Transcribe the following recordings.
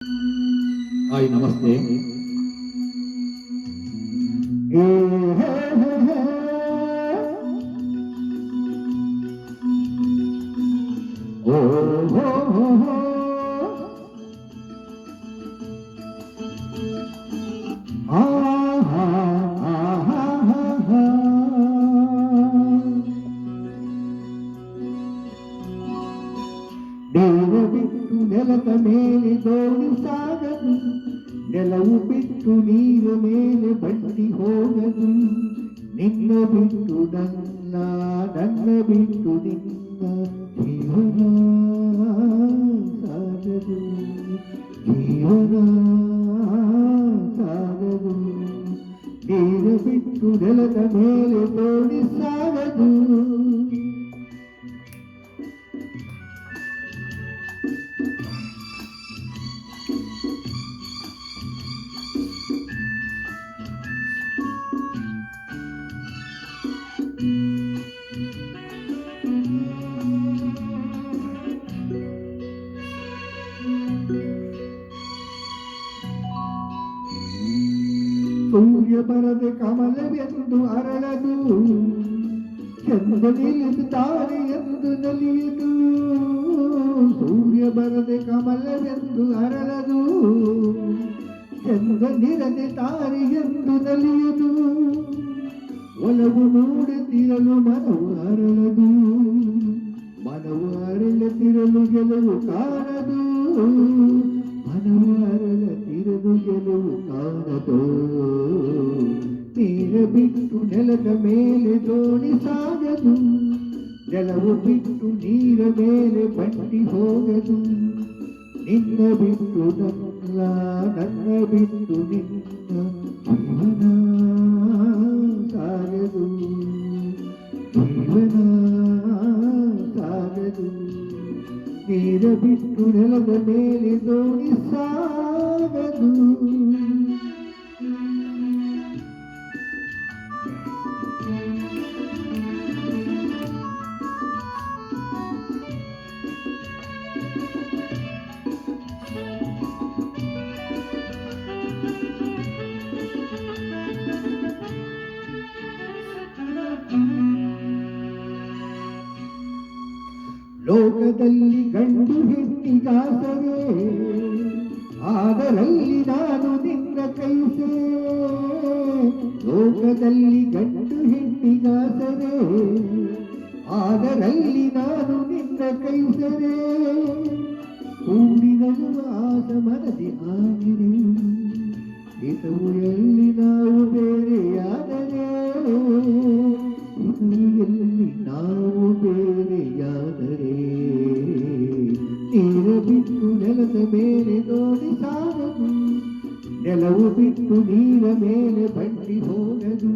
Hi ನಮಸ್ತೆ. ದೇವ ಬಿಟ್ಟು ನೆಲದ ಮೇಲೆ ದೋಣಿ ಸಾಗದು, ನೆಲವು ಬಿಟ್ಟು ನೀರ ಮೇಲೆ ಬಂಡಿ ಹೋಗದು. ನಿನ್ನ ಬಿಟ್ಟು ನನ್ನ, ನನ್ನ ಬಿಟ್ಟು ನಿನ್ನ ಜೀವನ ಸಾಗದು, ಜೀವನ ಸಾಗದು. ನೀರ ಬಿಟ್ಟು ನೆಲದ ಮೇಲೆ ದೋಣಿ ಸಾಗದು. ಸೂರ್ಯ ಬರದೆ ಕಮಲವೆಂದು ಅರಳದು, ಚಂದ್ರ ನಿಲ್ಲಿದು ತಾರೆ ಎಂದು ನಲಿಯುದು. ಸೂರ್ಯ ಬರದೆ ಕಮಲವೆಂದು ಅರಳದು, ಚಂದ್ರ ನಿರದೆ ತಾರೆ ಎಂದು ನಲಿಯುದು. ಒಲವು ನೋಡುತ್ತಿರಲು ಮನವು ಅರಳದು, ಮನವು ಅರಳತಿರಲು ಗೆಲುವು ಕಾಣದು. ಮನವು ಅರಳತಿರಲು ಗೆಲುವು ಕಾಣದು. ನೀರ ಬಿಟ್ಟು ನೆಲದ ಮೇಲೆ ದೋಣಿ ಸಾಗದು, ನೆಲವು ಬಿಟ್ಟು ನೀರ ಮೇಲೆ ಬಂಡಿ ಹೋಗದು. ನಿನ್ನ ಬಿಟ್ಟು ನನ್ನ, ನನ್ನ ಬಿಟ್ಟು ನಿನ್ನ ಜೀವನ ಸಾಗದು, ಜೀವನ ಸಾಗದು. ನೀರ ಬಿಟ್ಟು ನೆಲದ ಮೇಲೆ ದೋಣಿ ಸಾಗದು. ಲೋಕದಲ್ಲಿ ಗಂಡು ಹೆಣ್ಣಿಗಾಸವೇ, ಆದರಲ್ಲಿ ನಾನು ನಿನ್ನ ಕೈಸೆ. ಲೋಕದಲ್ಲಿ ಗಂಡು ಹೆಣ್ಣಿಗಾಸವೇ, ಆದರಲ್ಲಿ ನಾನು ನಿನ್ನ ಕೈಸರೆ. ಕೂಡಿನಲು ಆಸ ಮನದಿ ಆಗಿದೆ, ಹಿತವು ಎಲ್ಲಿ ನಾವು ಬೇರೆಯಾದರೆ, ಎಲ್ಲಿ ನಾವು ಬೇರೆಯಾದರೆ. ನೀರ ಬಿಟ್ಟು ನೆಲದ ಮೇಲೆ ದೋಣಿ ಸಾಗದು, ನೆಲವು ಬಿಟ್ಟು ನೀರ ಮೇಲೆ ಬಂಡಿ ಹೋಗದು.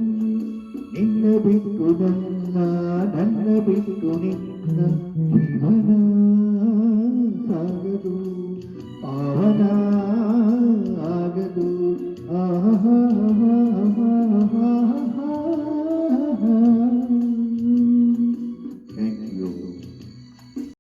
ನಿನ್ನ ಬಿಟ್ಟು ನನ್ನ, ನನ್ನ ಬಿಟ್ಟು ನಿನ್ನ